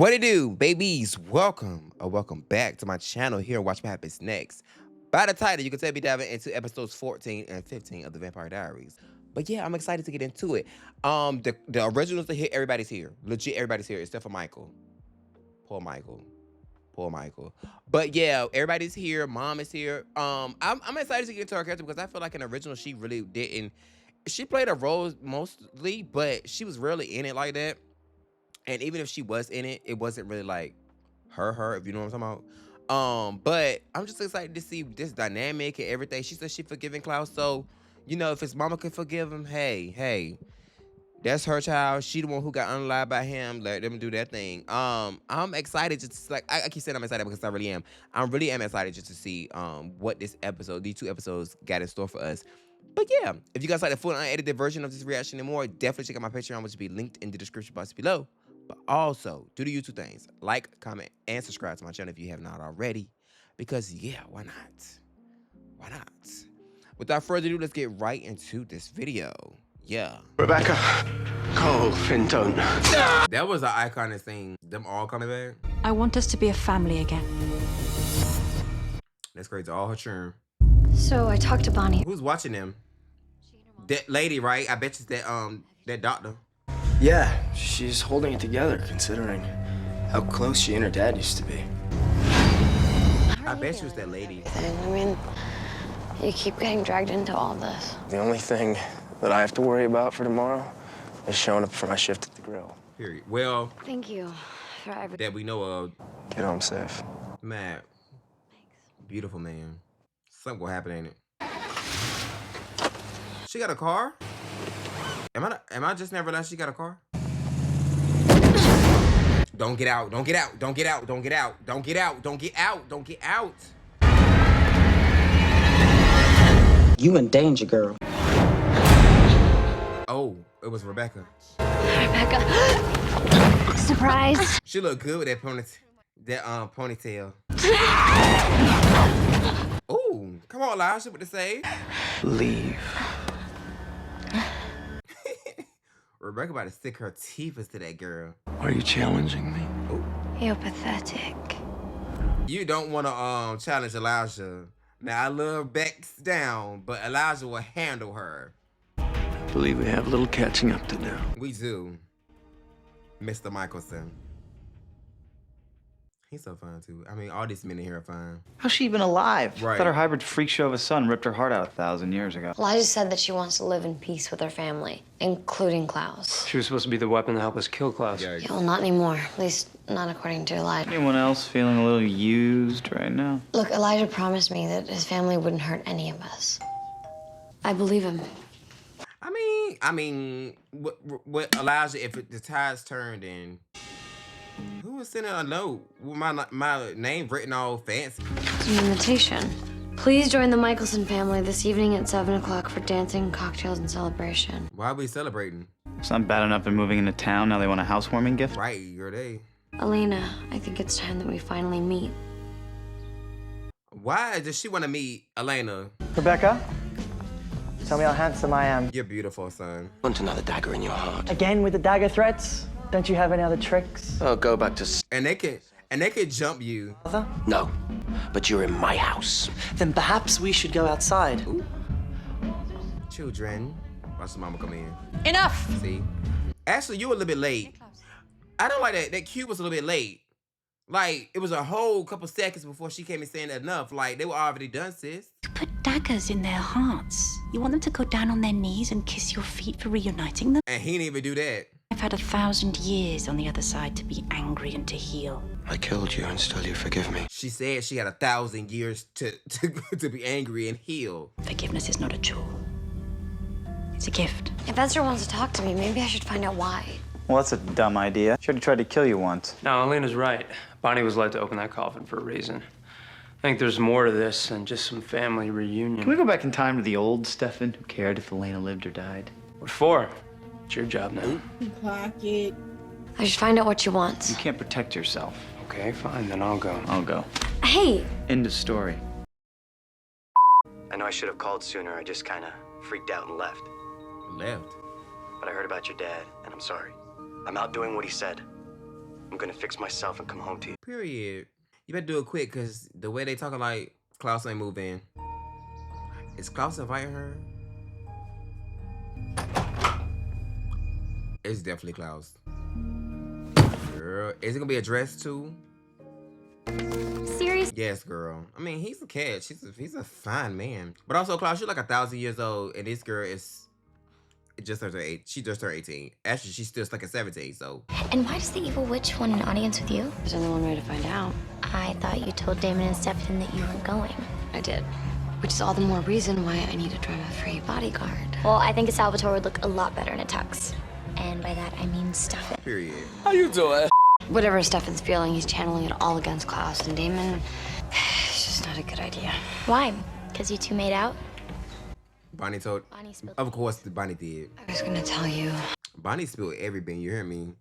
What it do, babies? Welcome or welcome back to my channel here and watch what happens next. By the title, you can tell me diving into episodes 14 and 15 of the Vampire Diaries. But yeah, I'm excited to get into it. The originals are here. Everybody's here. Legit, everybody's here except for Michael. Poor Michael. Poor Michael. But yeah, everybody's here. Mom is here. I'm excited to get into her character because I feel like in the original she really didn't. She played a role mostly, but she was rarely in it like that. And even if she was in it, it wasn't really like her, if you know what I'm talking about. But I'm just excited to see this dynamic and everything. She said she forgiving Klaus, so you know, if his mama could forgive him, hey, that's her child. She the one who got unalived by him. Let them do their thing. I'm excited just like I keep saying I'm excited because I really am. I really am excited just to see what these two episodes got in store for us. But yeah, if you guys like the full unedited version of this reaction and more, definitely check out my Patreon, which will be linked in the description box below. But also, do the YouTube things. Like, comment, and subscribe to my channel if you have not already. Because yeah, why not? Why not? Without further ado, let's get right into this video. Yeah. Rebecca, Cole, Fintone. That was an iconic thing. Them all coming back. I want us to be a family again. That's crazy. All her churn. So I talked to Bonnie. Who's watching them? That lady, right? I bet you that doctor. Yeah, she's holding it together considering how close she and her dad used to be. I bet she was that lady. I mean, you keep getting dragged into all this. The only thing that I have to worry about for tomorrow is showing up for my shift at the grill. Period. Well, Thank you for everything. that we know of. Get home safe. Matt. Beautiful man. Something will happen, ain't it? She got a car? Am I just never realized she got a car? Don't get out. Don't get out. Don't get out. Don't get out. Don't get out. Don't get out. Don't get out. You in danger, girl. Oh, it was Rebecca. Rebecca. Surprise. She looked good with that ponytail. Oh, come on, Elijah, what to say? Leave. Rebecca about to stick her teeth into that girl. Are you challenging me? Ooh. You're pathetic. You don't want to challenge Elijah. Now, I love Bex down, but Elijah will handle her. I believe we have a little catching up to do. We do. Mr. Mikaelson. He's so fine, too. I mean, all these men in here are fine. How's she even alive? Right. I thought her hybrid freak show of a son ripped her heart out 1,000 years ago. Elijah said that she wants to live in peace with her family, including Klaus. She was supposed to be the weapon to help us kill Klaus. Yeah. Yeah, well, not anymore. At least not according to Elijah. Anyone else feeling a little used right now? Look, Elijah promised me that his family wouldn't hurt any of us. I believe him. I mean, what Elijah, if the tides turned and who was sending a note with my name written all fancy? It's an invitation. Please join the Mikaelson family this evening at 7 o'clock for dancing, cocktails, and celebration. Why are we celebrating? It's not bad enough they're moving into town. Now they want a housewarming gift. Right, you're they. Elena, I think it's time that we finally meet. Why does she want to meet Elena? Rebecca, tell me how handsome I am. You're beautiful, son. Want another dagger in your heart? Again with the dagger threats? Don't you have any other tricks? Oh, go back to And they could jump you. Mother? No, but you're in my house. Then perhaps we should go outside. Ooh. Children. Watch the mama come in. Enough! See? Actually, you were a little bit late. I don't like that. That cue was a little bit late. Like, it was a whole couple seconds before she came in saying enough. Like, they were already done, sis. You put daggers in their hearts. You want them to go down on their knees and kiss your feet for reuniting them? And he didn't even do that. I've had 1,000 years on the other side to be angry and to heal. I killed you and still you forgive me. She said she had 1,000 years to be angry and heal. Forgiveness is not a chore. It's a gift. If Esther wants to talk to me, maybe I should find out why. Well, that's a dumb idea. She already tried to kill you once. No, Elena's right. Bonnie was led to open that coffin for a reason. I think there's more to this than just some family reunion. Can we go back in time to the old Stefan who cared if Elena lived or died? What for? It's your job now. I should find out what she wants. You can't protect yourself. Okay, fine, then I'll go. I'll go. Hey! End of story. I know I should have called sooner. I just kind of freaked out and left. Left. But I heard about your dad, and I'm sorry. I'm out doing what he said. I'm gonna fix myself and come home to you. Period. You better do it quick, because the way they talking like Klaus ain't move in. Is Klaus inviting her? It's definitely Klaus. Girl, is it gonna be a dress too? Serious? Yes, girl. I mean, he's a catch. He's a fine man. But also, Klaus, you're like 1,000 years old, and this girl is just turned 8. She just turned 18. Actually, she's still stuck at 17. So. And why does the evil witch want an audience with you? There's only one way to find out. I thought you told Damon and Stefan that you weren't going. I did. Which is all the more reason why I need a drama-free bodyguard. Well, I think a Salvatore would look a lot better in a tux. And by that, I mean Stefan. Period. How you doing? Whatever Stefan's feeling, he's channeling it all against Klaus and Damon. It's just not a good idea. Why? Because you two made out? Bonnie told. Bonnie spilled. Of course, Bonnie did. I was gonna tell you. Bonnie spilled everything. You hear me?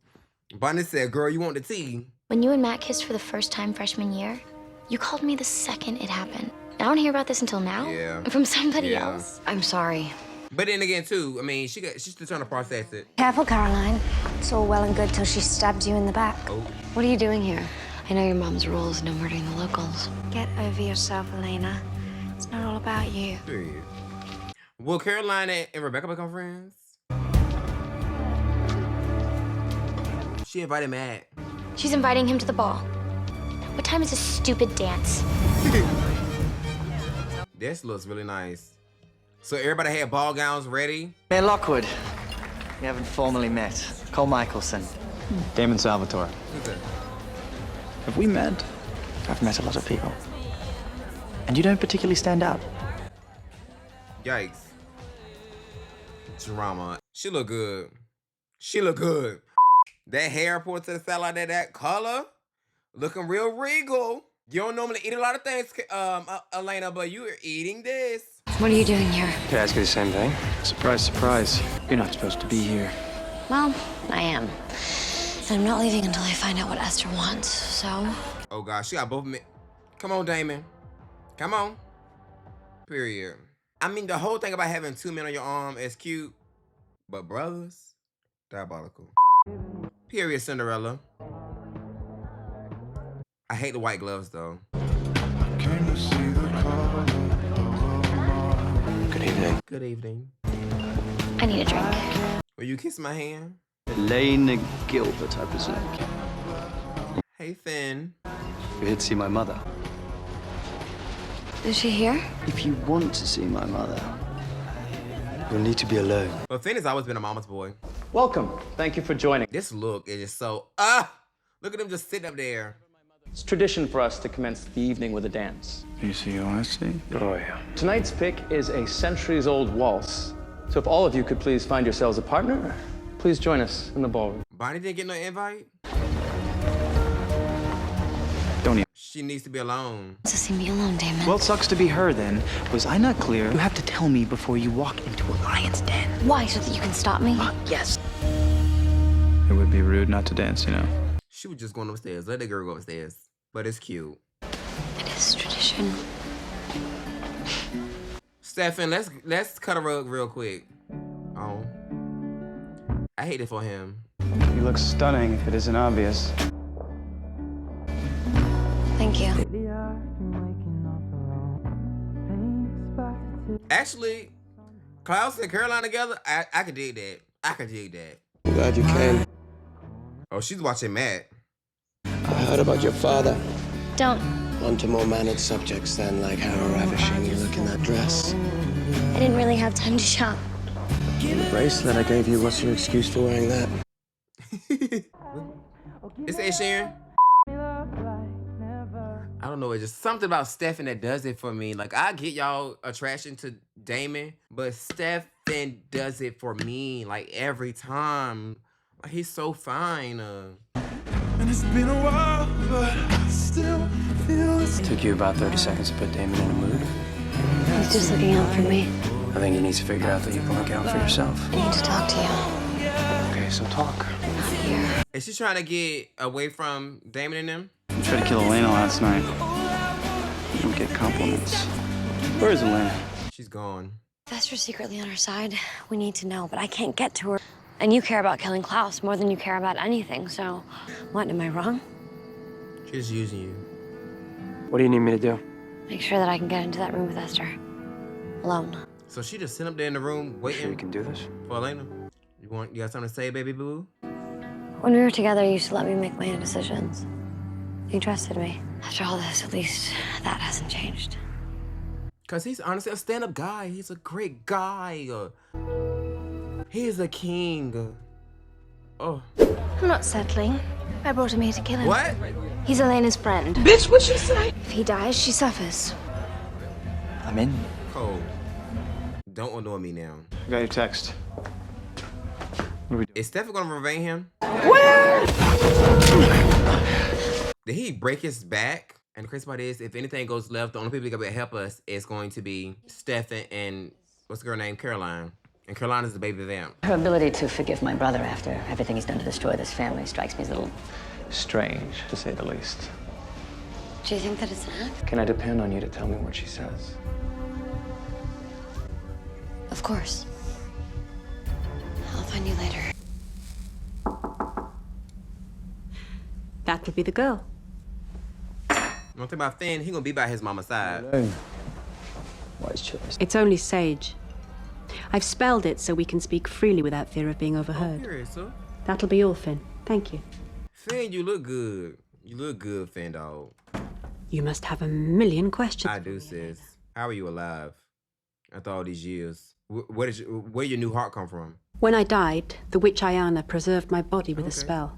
Bonnie said, "Girl, you want the tea?" When you and Matt kissed for the first time freshman year, you called me the second it happened. I don't hear about this until now. Yeah. From somebody Yeah. else. I'm sorry. But then again, too, I mean, she's still trying to process it. Careful, Caroline. It's all well and good till she stabs you in the back. Oh. What are you doing here? I know your mom's rule is no murdering the locals. Get over yourself, Elena. It's not all about you. Period. Will Caroline and Rebecca become friends? She invited Matt. She's inviting him to the ball. What time is this stupid dance? This looks really nice. So everybody had ball gowns ready? Mayor Lockwood. We haven't formally met. Cole Mikaelson. Damon Salvatore. Who's that? Have we met? I've met a lot of people. And you don't particularly stand out. Yikes. Drama. She look good. She look good. That hair pulled to the side like that color, looking real regal. You don't normally eat a lot of things, Elena, but you are eating this. What are you doing here? Could I ask you the same thing? Surprise, surprise. You're not supposed to be here. Well, I am. And I'm not leaving until I find out what Esther wants, so... Oh gosh, she got both of me. Come on, Damon. Come on. Period. I mean, the whole thing about having 2 men on your arm is cute, but brothers, diabolical. Period, Cinderella. I hate the white gloves though. Good evening. Good evening. I need a drink. Will you kiss my hand? Elena Gilbert, I presume. Hey, Finn. You're here to see my mother. Is she here? If you want to see my mother, you'll need to be alone. But Finn has always been a mama's boy. Welcome. Thank you for joining. This look is just so, look at him just sitting up there. It's tradition for us to commence the evening with a dance. You see who I see? Oh, yeah. Tonight's pick is a centuries-old waltz. So if all of you could please find yourselves a partner, please join us in the ballroom. Bonnie didn't get no invite? Don't even. She needs to be alone. Just leave me alone, Damon. Well, it sucks to be her then. Was I not clear? You have to tell me before you walk into a lion's den. Why? So that you can stop me? Yes. It would be rude not to dance, you know. She was just going upstairs. Let the girl go upstairs. But it's cute. It is tradition. Stefan, let's cut a rug real quick. Oh. I hate it for him. You look stunning if it isn't obvious. Thank you. Actually, Klaus and Caroline together, I could dig that. I could dig that. I'm glad you came. Oh, she's watching Matt. I heard about your father. Don't. On to more mannered subjects then, like how ravishing you look in that dress. I didn't really have time to shop. And the bracelet I gave you, what's your excuse for wearing that? It's Ed Sheeran. I don't know, it's just something about Stefan that does it for me. Like, I get y'all attraction to Damon, but Stefan does it for me, like, every time. Like, he's so fine. And it's been a while, but I still feel It took you about 30 seconds to put Damon in a mood. He's just looking out for me. I think you need to figure out that you can look out for yourself. I need to talk to you. Okay, so talk. Not here. Is she trying to get away from Damon and them? You tried to kill Elena last night. You don't get compliments. Where is Elena? She's gone. If Esther's secretly on our side, we need to know, but I can't get to her. And you care about killing Klaus more than you care about anything, so what, am I wrong? She's using you. What do you need me to do? Make sure that I can get into that room with Esther. Alone. So she just sitting up there in the room waiting. Sure you can do this? For Elena. You got something to say, baby boo? When we were together, you used to let me make my own decisions. You trusted me. After all this, at least that hasn't changed. Cause he's honestly a stand-up guy. He's a great guy. He's a king. Oh. I'm not settling. I brought him here to kill him. What? He's Elena's friend. Bitch, what you say? If he dies, she suffers. I'm in. Cole. Don't annoy me now. I got your text. Is Stephen gonna revenge him? Where? Did he break his back? And the crazy part is, if anything goes left, the only people that can help us is going to be Stephen and what's the girl named Caroline. And Caroline is the baby vamp. Her ability to forgive my brother after everything he's done to destroy this family strikes me as a little strange, to say the least. Do you think that it's an act? Can I depend on you to tell me what she says? Of course. I'll find you later. That would be the girl. One thing about Finn, he gonna be by his mama's side. Wise choice. It's only sage. I've spelled it so we can speak freely without fear of being overheard. Curious, huh? That'll be all, Finn. Thank you. Finn, you look good. You look good, Finn, dog. You must have a million questions. I do, sis. How are you alive after all these years? Where did your new heart come from? When I died, the witch Ayana preserved my body with a spell.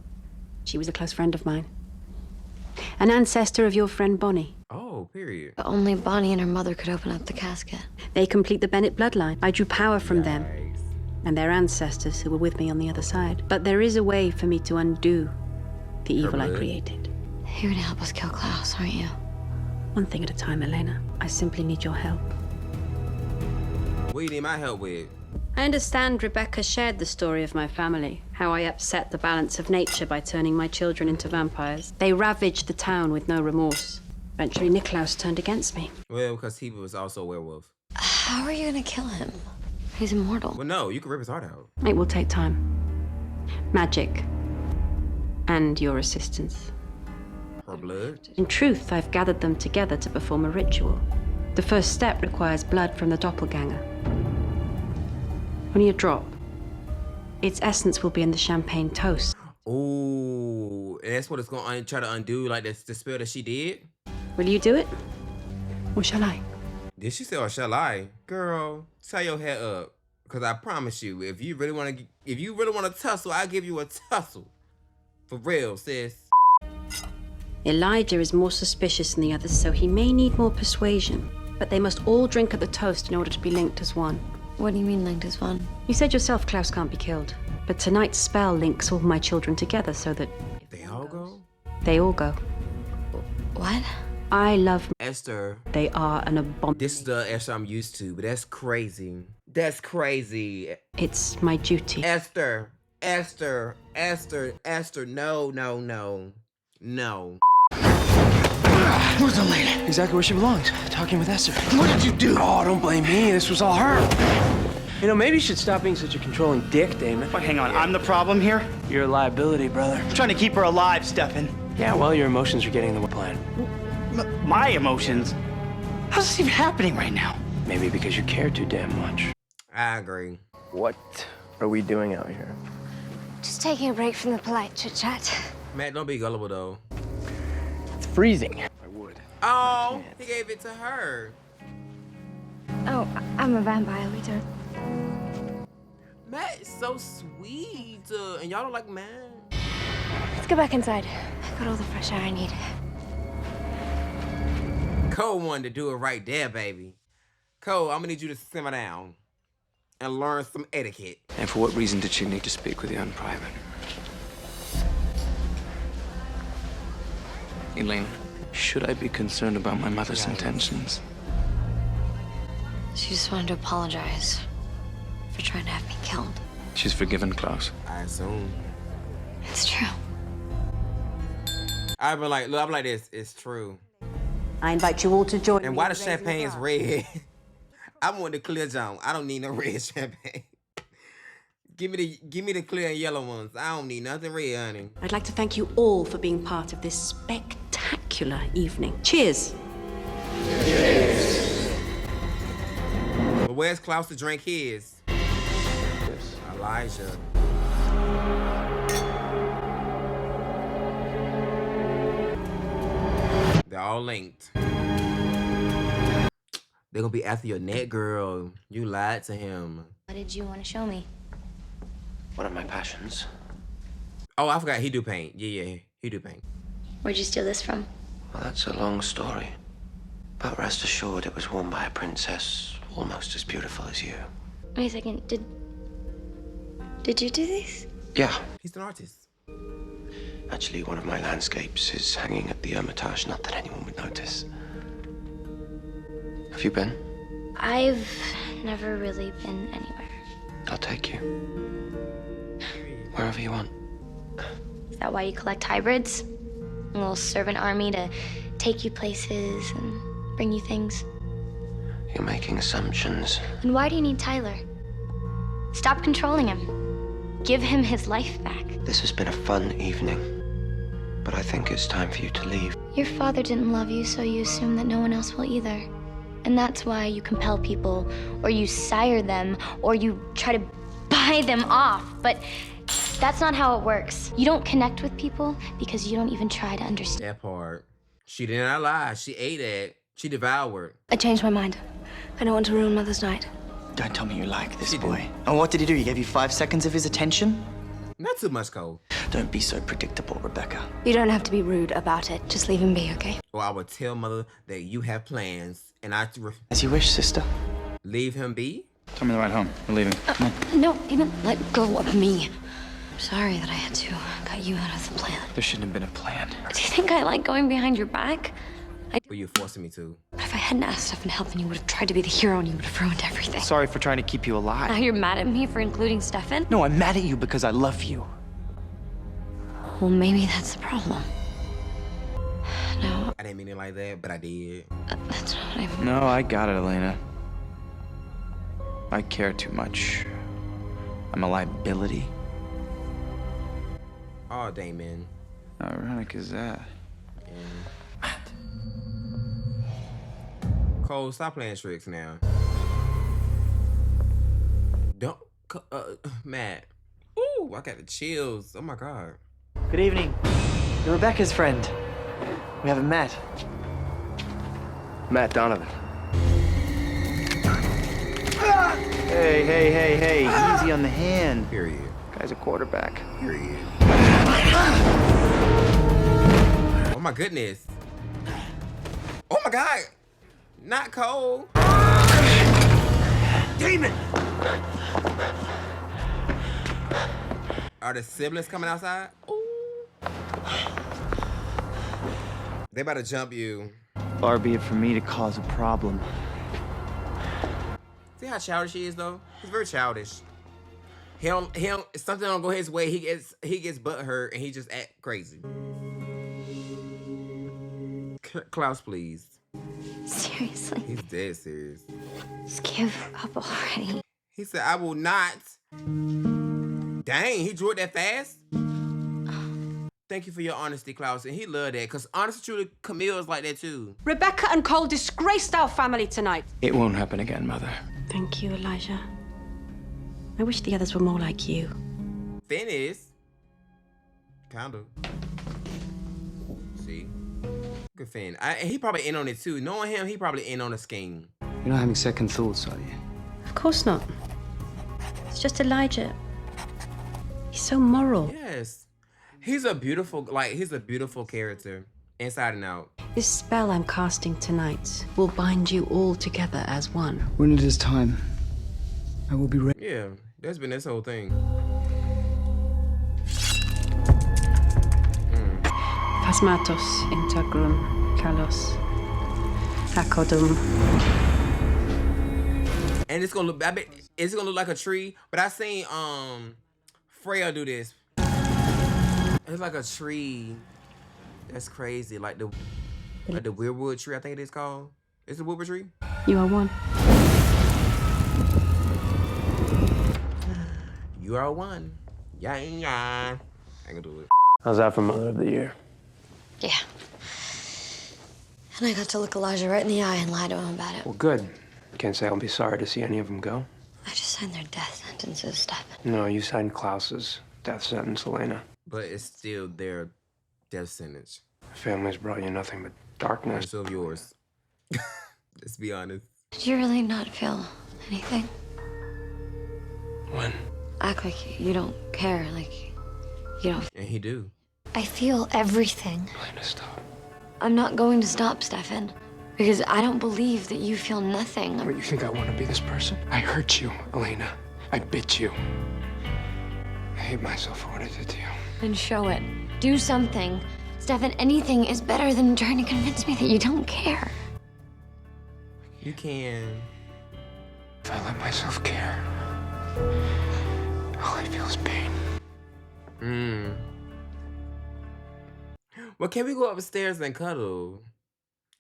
She was a close friend of mine. An ancestor of your friend Bonnie. Oh, period. But only Bonnie and her mother could open up the casket. They complete the Bennett bloodline. I drew power from them and their ancestors who were with me on the other side. But there is a way for me to undo the evil I created. You're gonna help us kill Klaus, aren't you? One thing at a time, Elena. I simply need your help. What do you need my help with? I understand Rebecca shared the story of my family, how I upset the balance of nature by turning my children into vampires. They ravaged the town with no remorse. Eventually, Niklaus turned against me. Well, because he was also a werewolf. How are you gonna kill him? He's immortal. Well, no, you can rip his heart out. It will take time. Magic. And your assistance. Her blood? In truth, I've gathered them together to perform a ritual. The first step requires blood from the doppelganger. Only a drop. Its essence will be in the champagne toast. Ooh, and that's what it's gonna try to undo, like the spell that she did? Will you do it? Or shall I? Did she say, or shall I? Girl, tie your head up. Cause I promise you, if you really wanna tussle, I'll give you a tussle. For real, sis. Elijah is more suspicious than the others, so he may need more persuasion. But they must all drink at the toast in order to be linked as one. What do you mean linked as one? You said yourself Klaus can't be killed. But tonight's spell links all my children together so that... They all go? They all go. What? I love Esther. They are an abomination. This is the Esther I'm used to, but that's crazy. That's crazy. It's my duty. Esther. Esther. Esther. Esther. No, no, no. No. Where's Elena? Exactly where she belongs. Talking with Esther. What did you do? Oh, don't blame me. This was all her. You know, maybe you should stop being such a controlling dick, Damon. Wait, hang on. I'm the problem here? You're a liability, brother. I'm trying to keep her alive, Stefan. Yeah, well, your emotions are getting in the plan. My emotions? How's this even happening right now? Maybe because you care too damn much. I agree. What are we doing out here? Just taking a break from the polite chit-chat. Matt, don't be gullible, though. It's freezing. I would. Oh, he gave it to her. Oh, I'm a vampire. We don't. Matt is so sweet. And y'all don't like Matt. Let's go back inside. I've got all the fresh air I need. Cole wanted to do it right there, baby. Cole, I'm gonna need you to simmer down and learn some etiquette. And for what reason did she need to speak with you in private? Elena, should I be concerned about my mother's intentions? She just wanted to apologize for trying to have me killed. She's forgiven Klaus. I assume. It's true. I've been like, look, I'm like this. It's true. I invite you all to join me. And why the champagne is red? I want the clear zone. I don't need no red champagne. Give me the clear and yellow ones. I don't need nothing red, honey. I'd like to thank you all for being part of this spectacular evening. Cheers. But where's Klaus to drink his? Yes. Elijah. They're all linked. They're gonna be after your neck, girl. You lied to him. What did you want to show me? One of my passions. Oh, I forgot he do paint. Yeah, he do paint. Where'd you steal this from? Well, that's a long story. But rest assured, it was worn by a princess almost as beautiful as you. Wait a second. Did you do these? Yeah. He's an artist. Actually, one of my landscapes is hanging at the Hermitage, not that anyone would notice. Have you been? I've never really been anywhere. I'll take you. Wherever you want. Is that why you collect hybrids? A little servant army to take you places and bring you things? You're making assumptions. And why do you need Tyler? Stop controlling him. Give him his life back. This has been a fun evening. But I think it's time for you to leave. Your father didn't love you, so you assume that no one else will either. And that's why you compel people, or you sire them, or you try to buy them off. But that's not how it works. You don't connect with people because you don't even try to understand. That part. She did not lie. She ate it. She devoured. I changed my mind. I don't want to ruin Mother's night. Don't tell me you like this boy. And what did he do? He gave you 5 seconds of his attention? Not too much, Cole. Don't be so predictable, Rebecca. You don't have to be rude about it. Just leave him be, okay? Or I would tell Mother that you have plans, and I... As you wish, sister. Leave him be? Tell me the ride home. We're leaving. Come on. No, even let go of me. I'm sorry that I had to cut you out of the plan. There shouldn't have been a plan. Do you think I like going behind your back? Well, you're forcing me to. But if I hadn't asked Stefan to help, then you would have tried to be the hero and you would have ruined everything. Sorry for trying to keep you alive. Now you're mad at me for including Stefan? No, I'm mad at you because I love you. Well, maybe that's the problem. No. I didn't mean it like that, but I did. That's not what I mean. No, I got it, Elena. I care too much. I'm a liability. Oh, Damon. How ironic is that? Cole, stop playing tricks now. Don't, Matt. Ooh, I got the chills. Oh my God. Good evening. You're Rebecca's friend. We haven't met. Matt Donovan. Hey. Easy on the hand. Period. Guy's a quarterback. Period. Oh my goodness. Oh my God. Not Cole. Demon! Are the siblings coming outside? Ooh. They about to jump you. Far be it from me to cause a problem. See how childish he is, though? He's very childish. He don't, something don't go his way, he gets butthurt and he just act crazy. Klaus, please. Seriously? He's dead serious. Just give up already. He said, I will not. Dang, he drew it that fast? Thank you for your honesty, Klaus. And he loved that, because honestly, truly, Camille is like that too. Rebecca and Cole disgraced our family tonight. It won't happen again, Mother. Thank you, Elijah. I wish the others were more like you. Finn is. Kind of. See? Good Finn. He probably in on it too. Knowing him, he probably in on the scheme. You're not having second thoughts, are you? Of course not. It's just Elijah. He's so moral. Yes. He's a beautiful character. Inside and out. This spell I'm casting tonight will bind you all together as one. When it is time, I will be ready. Yeah, that's been this whole thing. Phasmatos integrum kalos hacodum. And it's gonna look, I bet it's gonna look like a tree, but I seen Freya do this. It's like a tree. That's crazy. Like the weirwood tree, I think it is called. It's a weirwood tree? You are one. You You are one. Yeah. I ain't gonna do it. How's that for Mother of the Year? Yeah. And I got to look Elijah right in the eye and lie to him about it. Well, good. Can't say I'll be sorry to see any of them go. I just signed their death sentences, Stefan. No, you signed Klaus's death sentence, Elena. But it's still their death sentence. Family's brought you nothing but darkness. So of yours. Let's be honest. Did you really not feel anything? When? Act like you don't care, like you don't. And he do. I feel everything. Elena, stop. I'm not going to stop, Stefan, because I don't believe that you feel nothing. What, you think I want to be this person? I hurt you, Elena. I bit you. I hate myself for what I did to you. Then show it. Do something. Stefan, anything is better than trying to convince me that you don't care. You can. If I let myself care, all I feel is pain. Well, can we go upstairs and cuddle?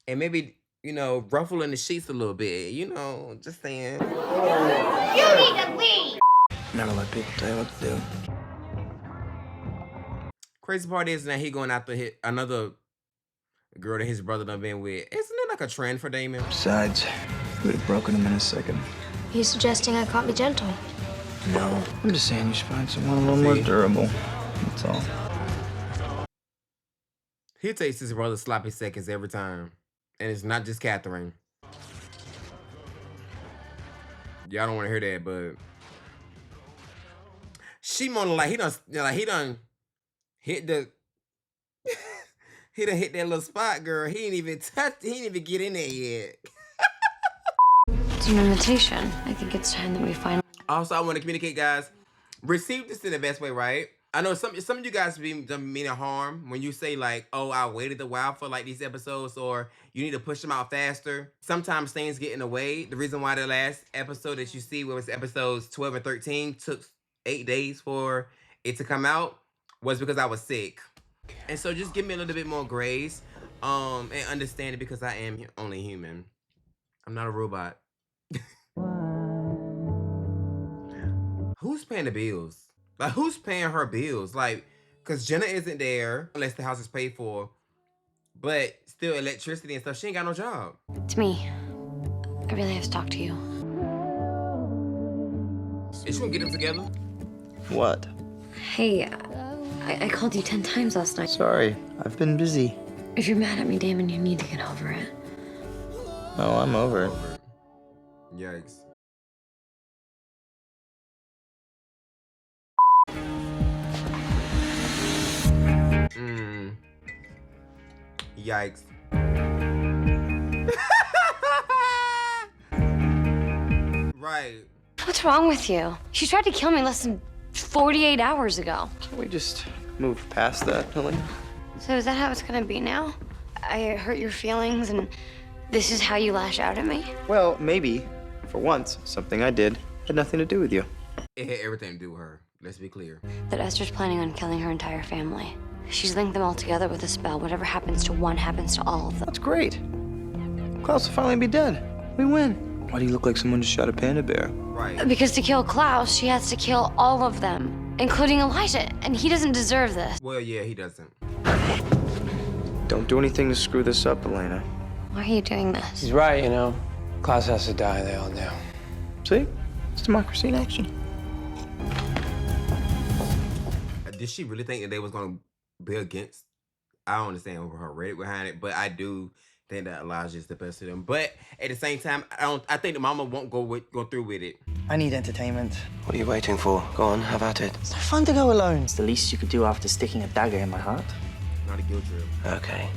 And maybe, you know, ruffle in the sheets a little bit. You know, just saying. You need to leave! Never let people tell you what to do. Crazy part is that he going after another girl that his brother done been with. Isn't it like a trend for Damon? Besides, he would have broken him in a second. You suggesting I can't be gentle? No. I'm just saying you should find someone a little more durable. That's all. He takes his brother sloppy seconds every time. And it's not just Catherine. Y'all don't want to hear that, but she more like he done hit the he done hit that little spot, girl. He ain't even get in there yet. It's an invitation. I think it's time that we finally. Also, I want to communicate, guys. Receive this in the best way, right? I know some of you guys don't mean harm when you say like, oh, I waited a while for like these episodes, or you need to push them out faster. Sometimes things get in the way. The reason why the last episode that you see, where it was episodes 12 and 13, took 8 days for it to come out was because I was sick. And so just give me a little bit more grace and understand it, because I am only human. I'm not a robot. Who's paying the bills? Like, who's paying her bills? Like, because Jenna isn't there unless the house is paid for. But still, electricity and stuff, she ain't got no job. It's me. I really have to talk to you. Is she gonna get them together? What? Hey, I called you 10 times last night. Sorry, I've been busy. If you're mad at me, Damon, you need to get over it. Oh, I'm over it. Yikes. Yikes. Right. What's wrong with you? She tried to kill me less than 48 hours ago. Can we just move past that, Elena? So is that how it's gonna be now? I hurt your feelings and this is how you lash out at me? Well, maybe. For once, something I did had nothing to do with you. It had everything to do with her. Let's be clear. That Esther's planning on killing her entire family. She's linked them all together with a spell. Whatever happens to one happens to all of them. That's great. Klaus will finally be dead. We win. Why do you look like someone just shot a panda bear? Right. Because to kill Klaus, she has to kill all of them, including Elijah, and he doesn't deserve this. Well, yeah, he doesn't. Don't do anything to screw this up, Elena. Why are you doing this? He's right, you know. Klaus has to die, they all do. See? It's democracy in action. Did she really think that they was gonna be against? I don't understand her rhetoric behind it, but I do think that Elijah's the best of them. But at the same time, I think the mama won't go through with it. I need entertainment. What are you waiting for? Go on, have at it. It's no fun to go alone. It's the least you could do after sticking a dagger in my heart. Not a guilt trip. Okay.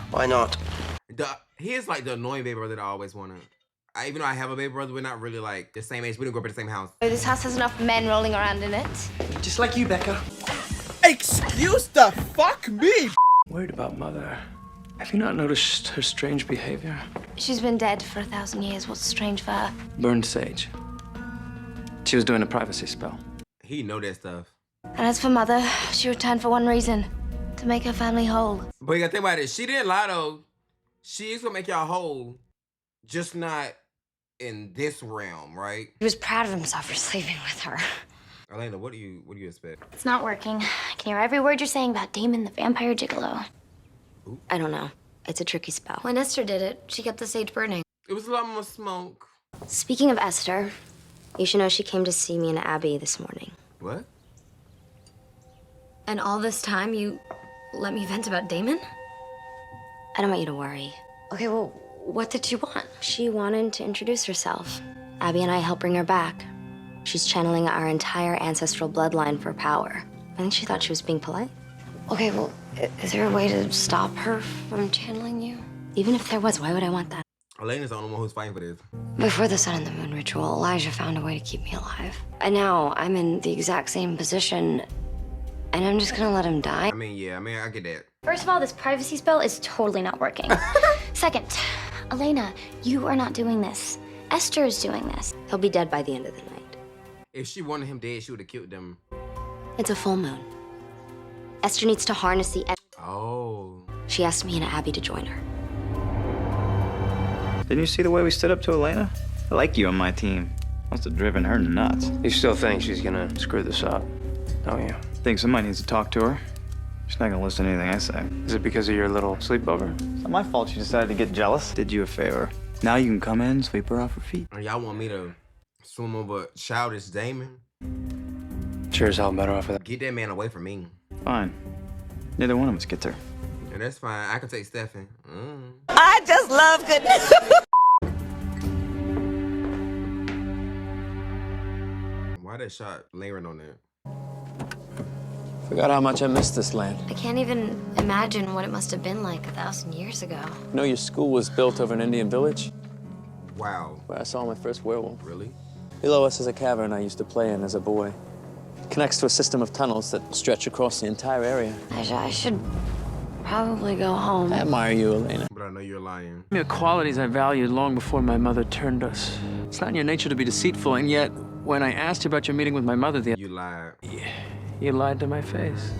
Why not? He's like the annoying baby brother that I always wanted. Even though I have a baby brother, we're not really like the same age. We didn't grow up in the same house. This house has enough men rolling around in it. Just like you, Becca. Excuse the fuck me! Worried about Mother. Have you not noticed her strange behavior? She's been dead for 1,000 years. What's strange for her? Burned sage. She was doing a privacy spell. He know that stuff. And as for Mother, she returned for one reason. To make her family whole. But you gotta think about it. She didn't lie though. She is gonna make y'all whole. Just not in this realm, right? He was proud of himself for sleeping with her. Elena, what do you expect? It's not working. I can hear every word you're saying about Damon the vampire gigolo. I don't know. It's a tricky spell. When Esther did it, she kept the sage burning. It was a lot more smoke. Speaking of Esther, you should know she came to see me and Abby this morning. What? And all this time you let me vent about Damon? I don't want you to worry. Okay, well, what did she want? She wanted to introduce herself. Abby and I helped bring her back. She's channeling our entire ancestral bloodline for power. I think she thought she was being polite. Okay, well, is there a way to stop her from channeling you? Even if there was, why would I want that? Elena's the only one who's fighting for this. Before the sun and the moon ritual, Elijah found a way to keep me alive. And now I'm in the exact same position, and I'm just gonna let him die? I get that. First of all, this privacy spell is totally not working. Second, Elena, you are not doing this. Esther is doing this. He'll be dead by the end of the night. If she wanted him dead, she would have killed them. It's a full moon. Esther needs to harness the... Oh. She asked me and Abby to join her. Didn't you see the way we stood up to Elena? I like you on my team. Must have driven her nuts. You still think she's gonna screw this up, don't you? Think somebody needs to talk to her. She's not gonna listen to anything I say. Is it because of your little sleepover? It's not my fault she decided to get jealous. Did you a favor. Now you can come in and sweep her off her feet. Y'all want me to swim over childish Damon? Sure as hell better off with that. Get that man away from me. Fine. Neither one of us gets her. And that's fine. I can take Stefan. I just love goodness. Why that shot layering on that? Forgot how much I missed this land. I can't even imagine what it must have been like 1,000 years ago. You know your school was built over an Indian village? Wow. Where I saw my first werewolf. Really? Below us is a cavern I used to play in as a boy. It connects to a system of tunnels that stretch across the entire area. I should probably go home. I admire you, Elena. But I know you're lying. Mere qualities I valued long before my mother turned us. It's not in your nature to be deceitful, and yet, when I asked you about your meeting with my mother You lied. Yeah, you lied to my face.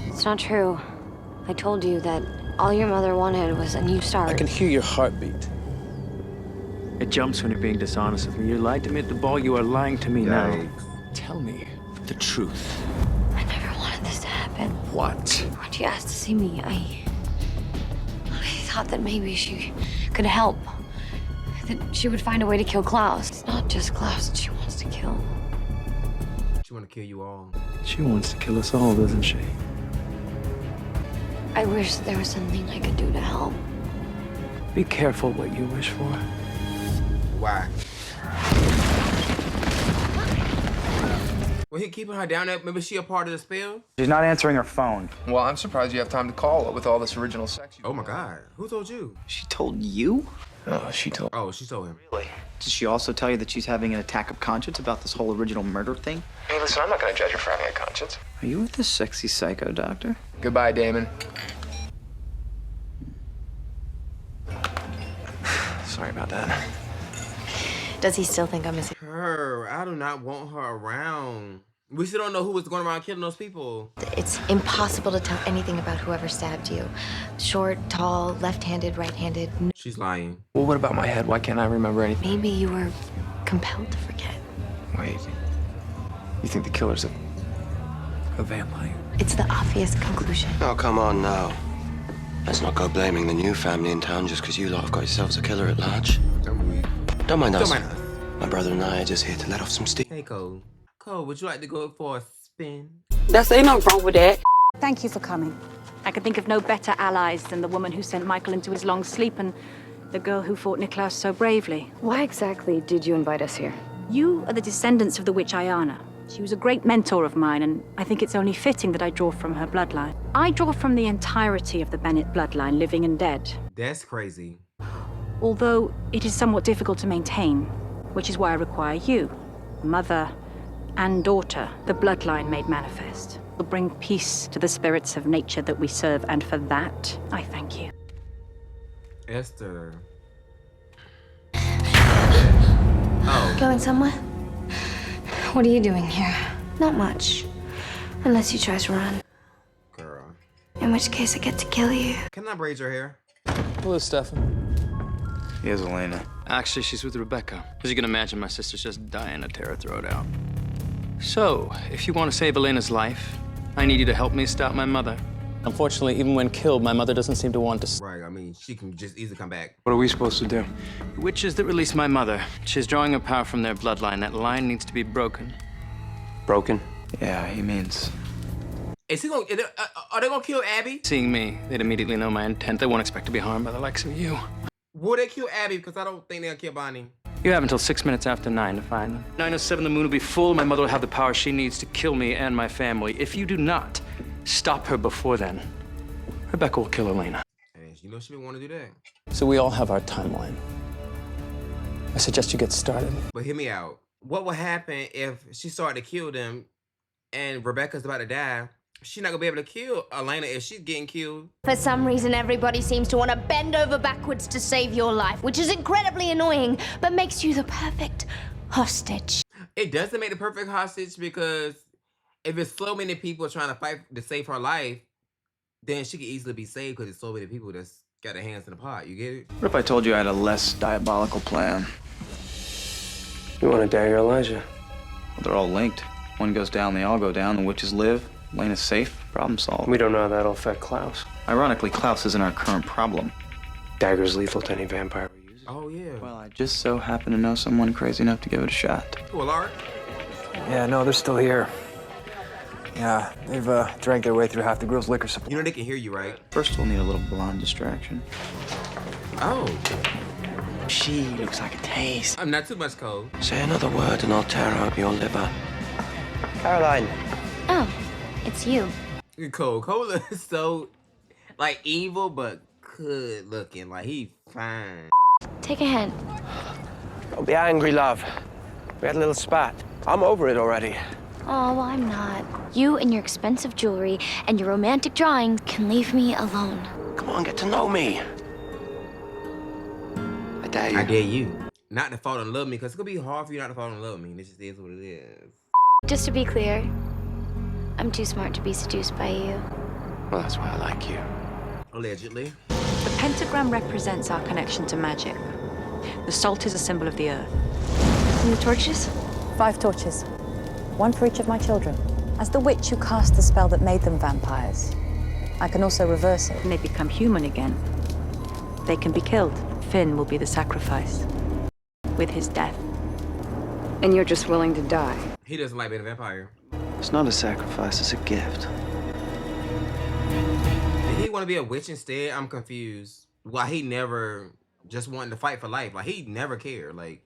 It's not true. I told you that all your mother wanted was a new start. I can hear your heartbeat. It jumps when you're being dishonest with me. You lied to me at the ball, you are lying to me now. Tell me the truth. I never wanted this to happen. What? When she asked to see me, I thought that maybe she could help. That she would find a way to kill Klaus. It's not just Klaus that she wants to kill. She want to kill you all. She wants to kill us all, doesn't she? I wish there was something I could do to help. Be careful what you wish for. Why? Well, he keeping her down there. Maybe she a part of the spell? She's not answering her phone. Well, I'm surprised you have time to call with all this original sex. Oh my God. Who told you? She told you? Oh, she told. Oh, she told him. Really? Did she also tell you that she's having an attack of conscience about this whole original murder thing? Hey, listen, I'm not gonna judge her for having a conscience. Are you with this sexy psycho doctor? Goodbye, Damon. Sorry about that. Does he still think I'm missing? Her. I do not want her around. We still don't know who was going around killing those people. It's impossible to tell anything about whoever stabbed you. Short, tall, left-handed, right-handed. She's lying. Well, what about my head? Why can't I remember anything? Maybe you were compelled to forget. Wait. You think the killer's a vampire? It's the obvious conclusion. Oh, come on now. Let's not go blaming the new family in town just because you lot have got yourselves a killer at large. Don't mind us. My brother and I are just here to let off some steam. Hey, Cole. Cole, would you like to go for a spin? Ain't no wrong with that. Thank you for coming. I could think of no better allies than the woman who sent Michael into his long sleep and the girl who fought Niklaus so bravely. Why exactly did you invite us here? You are the descendants of the witch Ayana. She was a great mentor of mine, and I think it's only fitting that I draw from her bloodline. I draw from the entirety of the Bennett bloodline, living and dead. That's crazy. Although it is somewhat difficult to maintain, which is why I require you, mother and daughter, the bloodline made manifest. Will bring peace to the spirits of nature that we serve, and for that, I thank you. Esther. Going somewhere? What are you doing here? Not much. Unless you try to run. Girl. In which case I get to kill you. Can I braid your hair? Hello, Stefan. Here's Elena. Actually, she's with Rebecca. As you can imagine, my sister's just dying to tear her throat out. So, if you want to save Elena's life, I need you to help me stop my mother. Unfortunately, even when killed, my mother doesn't seem to want to. Right, I mean, she can just easily come back. What are we supposed to do? The witches that released my mother. She's drawing her power from their bloodline. That line needs to be broken. Broken? Yeah, he means. Is he gonna? Are they gonna kill Abby? Seeing me, they'd immediately know my intent. They won't expect to be harmed by the likes of you. Will they kill Abby? Because I don't think they'll kill Bonnie. You have until 6 minutes after 9 to find them. 9:07, the moon will be full. My mother will have the power she needs to kill me and my family. If you do not stop her before then, Rebecca will kill Elena. And you know she would want to do that. So we all have our timeline. I suggest you get started. But hear me out. What would happen if she started to kill them and Rebecca's about to die? She's not gonna be able to kill Elena if she's getting killed. For some reason, everybody seems to want to bend over backwards to save your life, which is incredibly annoying, but makes you the perfect hostage. It doesn't make the perfect hostage because if it's so many people trying to fight to save her life, then she could easily be saved because there's so many people that's got their hands in the pot. You get it? What if I told you I had a less diabolical plan? You want to dagger Elijah? Well, they're all linked. One goes down, they all go down. The witches live. Elena's safe. Problem solved. We don't know how that'll affect Klaus. Ironically, Klaus isn't our current problem. Dagger's lethal to any vampire we use. Oh, yeah. Well, I just so happen to know someone crazy enough to give it a shot. Well, Art. Yeah, no, they're still here. Yeah, they've drank their way through half the girl's liquor supply. You know they can hear you, right? First, we'll need a little blonde distraction. Oh. She looks like a taste. I'm not too much cold. Say another word and I'll tear up your liver. Caroline. Oh, it's you. Cole. Cole is so, like, evil, but good looking. Like, he fine. Take a hint. Don't be angry, love. We had a little spat. I'm over it already. Oh, well, I'm not. You and your expensive jewelry and your romantic drawings can leave me alone. Come on, get to know me. I dare you. I dare you. Not to fall in love with me, because it's going to be hard for you not to fall in love with me. This just is what it is. Just to be clear, I'm too smart to be seduced by you. Well, that's why I like you. Allegedly. The pentagram represents our connection to magic. The salt is a symbol of the earth. And the torches? 5 torches. 1 for each of my children. As the witch who cast the spell that made them vampires, I can also reverse it. When they become human again, they can be killed. Finn will be the sacrifice. With his death. And you're just willing to die. He doesn't like being a vampire. It's not a sacrifice, it's a gift. Did he want to be a witch instead? I'm confused. Why he never just wanted to fight for life? Like, he never cared. Like,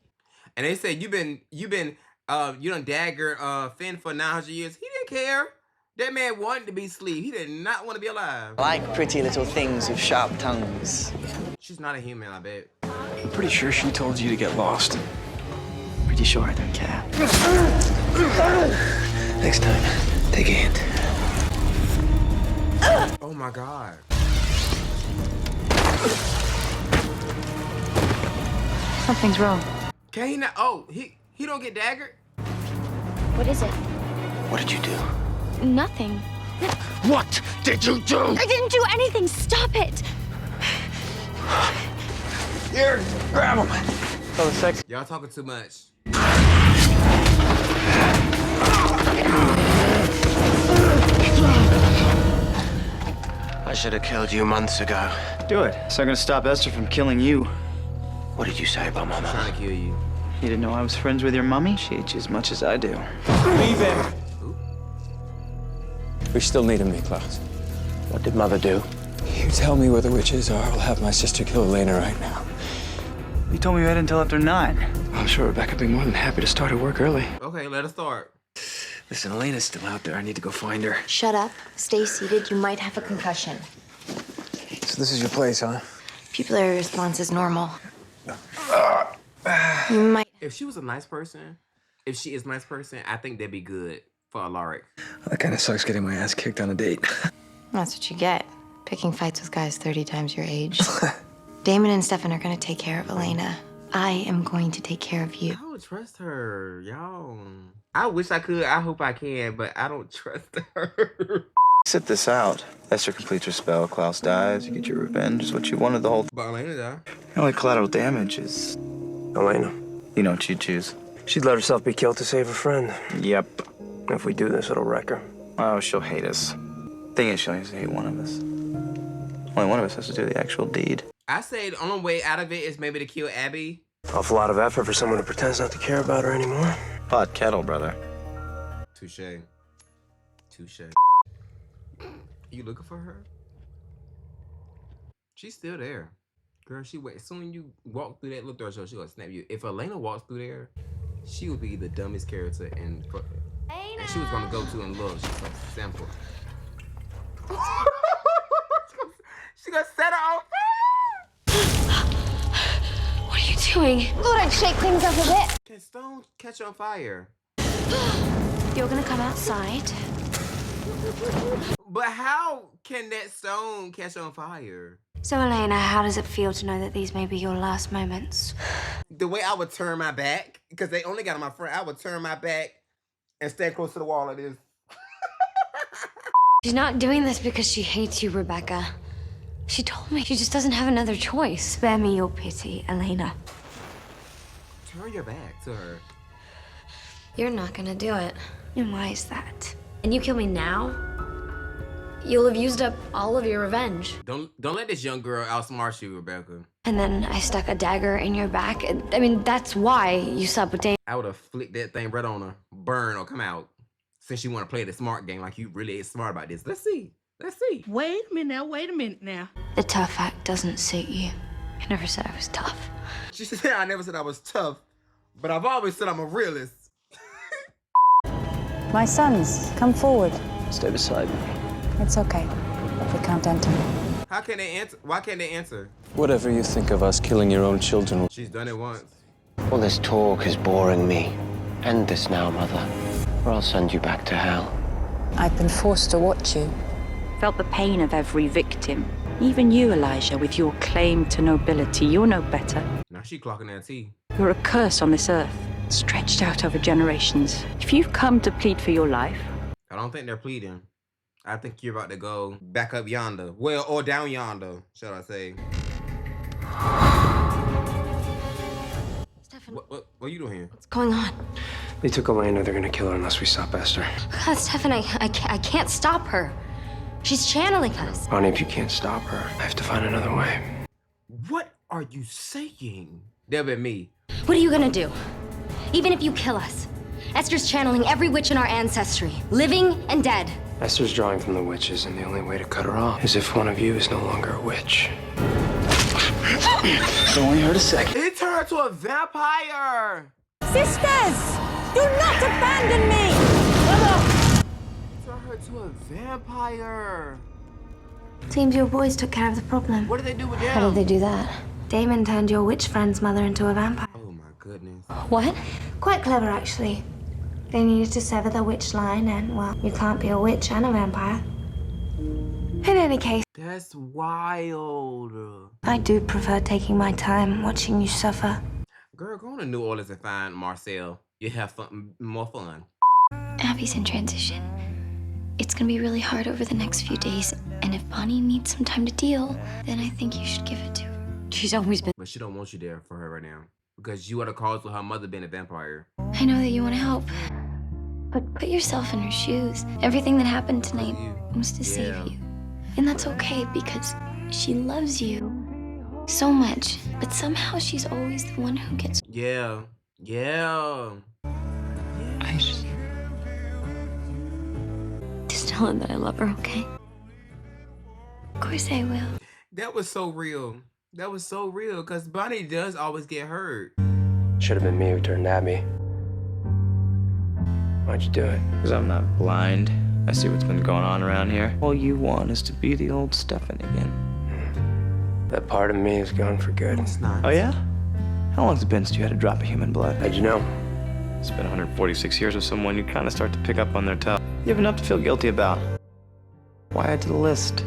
and they said you done dagger Finn for 900 years. He didn't care. That man wanted to be asleep. He did not want to be alive. I like pretty little things with sharp tongues. She's not a human, I bet. I'm pretty sure she told you to get lost. Pretty sure I don't care. Next time, take a hint. Oh my God. Something's wrong. Can he not? Oh, he don't get daggered? What is it? What did you do? Nothing. What did you do? I didn't do anything. Stop it. Here, grab him. Oh, the sex. Y'all talking too much. I should have killed you months ago. Do it, so I'm gonna stop Esther from killing you. What did you say about my I'm mother? trying to kill you. You didn't know I was friends with your mummy? She hates you as much as I do. Leave him. We still need him, Mikaelson. What did Mother do? You tell me where the witches are. I'll have my sister kill Elena right now. You told me you had until after 9. I'm sure Rebecca would be more than happy to start her work early. Okay, let us start. Listen, Elena's still out there. I need to go find her. Shut up. Stay seated. You might have a concussion. So this is your place, huh? Pupillary response is normal. You might. If she was a nice person, if she is a nice person, I think that'd be good for Alaric. That kind of sucks getting my ass kicked on a date. That's what you get. Picking fights with guys 30 times your age. Damon and Stefan are gonna take care of Elena. I am going to take care of you. I don't trust her, y'all. I wish I could. I hope I can, but I don't trust her. Sit this out. Esther completes her spell. Klaus dies. You get your revenge. Is what you wanted the whole. But Elena died. The only collateral damage is Elena. You know what she'd choose. She'd let herself be killed to save a friend. Yep. If we do this, it'll wreck her. Oh, she'll hate us. Thing is, she'll hate one of us. Only one of us has to do the actual deed. I say the only way out of it is maybe to kill Abby. Awful lot of effort for someone who pretends not to care about her anymore. Hot kettle, brother. Touche. Touche. You looking for her? She's still there. Girl, she wait. As soon as you walk through that little threshold, she gonna snap you. If Elena walks through there, she would be the dumbest character and she was gonna go to and look. She's so simple. She gonna set her on fire. What are you doing? Thought I'd shake things up a bit. Can stone catch on fire? You're gonna come outside. But how can that stone catch on fire? So, Elena, how does it feel to know that these may be your last moments? The way I would turn my back, because they only got on my front, I would turn my back and stand close to the wall like this. She's not doing this because she hates you, Rebecca. She told me she just doesn't have another choice. Spare me your pity, Elena. Turn your back to her. You're not gonna do it. And why is that? And you kill me now, you'll have used up all of your revenge. Don't let this young girl outsmart you, Rebecca. And then I stuck a dagger in your back. I mean, that's why you slept with Damon. I would have flicked that thing right on her. Burn or come out. Since you want to play the smart game like you really is smart about this. Let's see. Let's see. Wait a minute now. The tough act doesn't suit you. I never said I was tough. She said I never said I was tough, but I've always said I'm a realist. My sons, come forward. Stay beside me. It's okay. We can't enter. How can they answer? Why can't they answer? Whatever you think of us killing your own children. She's done it once. All this talk is boring me. End this now, Mother, or I'll send you back to hell. I've been forced to watch you. Felt the pain of every victim. Even you, Elijah, with your claim to nobility, you're no better. Now she clocking that tea. You're a curse on this earth, stretched out over generations. If you've come to plead for your life... I don't think they're pleading. I think you're about to go back up yonder. Well, or down yonder, shall I say. Stefan, what are you doing here? what's going on? They took Elena. They're gonna kill her unless we stop Esther. God, Stefan, I can't stop her. She's channeling us. Bonnie, if you can't stop her, I have to find another way. What are you saying? That'll be me. What are you gonna do? Even if you kill us, Esther's channeling every witch in our ancestry, living and dead. Esther's drawing from the witches, and the only way to cut her off is if one of you is no longer a witch. It only hurt a second. It turned to a vampire! Sisters! Do not abandon me! It turned her to a vampire! Seems your boys took care of the problem. What did they do with them? How did they do that? Damon turned your witch friend's mother into a vampire. Oh my goodness. What? Quite clever, actually. They needed to sever the witch line, and, well, you can't be a witch and a vampire. In any case, That's wild. I do prefer taking my time watching you suffer. Girl, go on to New Orleans and find Marcel. You have fun, more fun. Abby's in transition. It's gonna be really hard over the next few days, and if Bonnie needs some time to deal, then I think you should give it to her. She's always been. But she don't want you there for her right now. Because you are the cause of her mother being a vampire. I know that you want to help, but put yourself in her shoes. Everything that happened tonight was to save you. And that's okay, because she loves you so much, but somehow she's always the one who gets... Yeah. Just tell her that I love her, okay? Of course I will. That was so real. That was so real, because Bonnie does always get hurt. Should have been me who turned Abby. Why'd you do it? Because I'm not blind. I see what's been going on around here. All you want is to be the old Stefan again. That part of me is gone for good. It's not. Oh, yeah? How long's it been since you had a drop of human blood? How'd you know? It's been 146 years with someone, you kind of start to pick up on their toe. You have enough to feel guilty about. Why add to the list?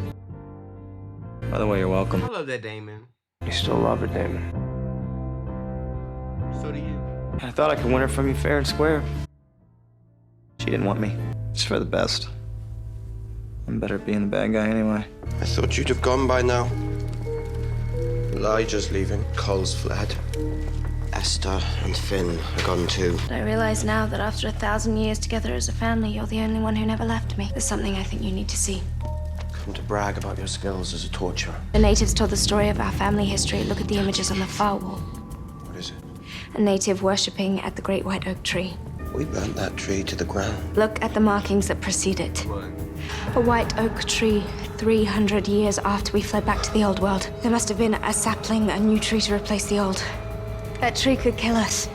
By the way, you're welcome. I love that Damon. You still love her, Damon. So do you. I thought I could win her from you fair and square. She didn't want me. It's for the best. I'm better at being the bad guy anyway. I thought you'd have gone by now. Elijah's leaving. Cole's fled. Esther and Finn are gone too. I realize now that after 1,000 years together as a family, you're the only one who never left me. There's something I think you need to see. Come to brag about your skills as a torturer. The natives told the story of our family history. Look at the images on the far wall. What is it? A native worshipping at the great white oak tree. We burnt that tree to the ground. Look at the markings that precede it. A white oak tree 300 years after we fled back to the old world. There must have been a sapling, a new tree to replace the old. That tree could kill us.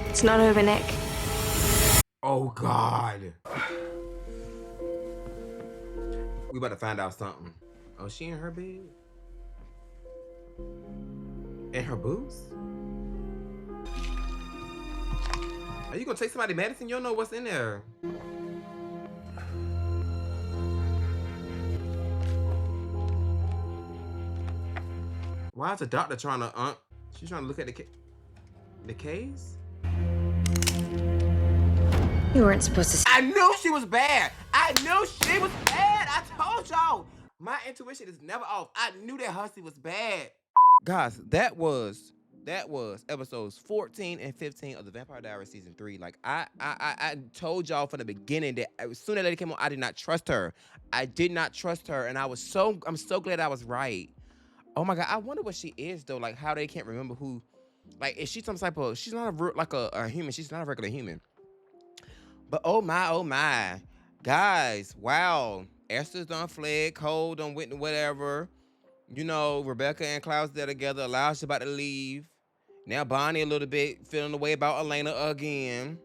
It's not over, Nick. Oh, God. We about to find out something. Oh, she in her bed? In her boots? Are you gonna take somebody's medicine? You don't know what's in there. Why is the doctor trying to, she's trying to look at the case? You weren't supposed to. I knew she was bad. I knew she was bad. I told y'all. My intuition is never off. I knew that Hussey was bad. Guys, that was episodes 14 and 15 of the Vampire Diaries season 3. Like I told y'all from the beginning that as soon as that lady came on, I did not trust her. I did not trust her, and I'm so glad I was right. Oh my God, I wonder what she is though. Like how they can't remember who. Like is she some type of? She's not a human. She's not a regular human. But oh my, guys, wow. Esther's done fled, Cole done went to whatever. You know, Rebecca and Klaus there together. Elias about to leave. Now Bonnie a little bit feeling the way about Elena again,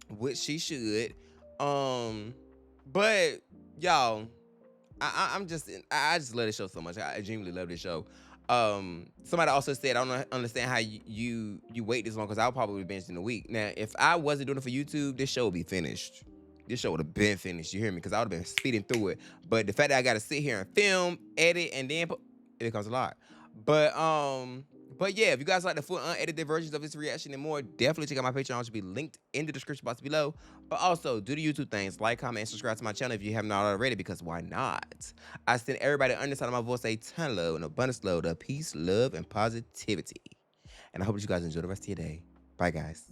which she should. But y'all, I just love this show so much. I genuinely love this show. Somebody also said, I don't understand how you wait this long, because I'll probably binge in a week. Now, if I wasn't doing it for YouTube, this show would be finished. This show would have been finished. You hear me? Because I would have been speeding through it. But the fact that I got to sit here and film, edit, and then put, it becomes a lot. But yeah, if you guys like the full unedited versions of this reaction and more, definitely check out my Patreon, which will be linked in the description box below. But also, do the YouTube things. Like, comment, and subscribe to my channel if you have not already, because why not? I send everybody on the side of my voice a ton of love and abundance load of peace, love, and positivity. And I hope that you guys enjoy the rest of your day. Bye, guys.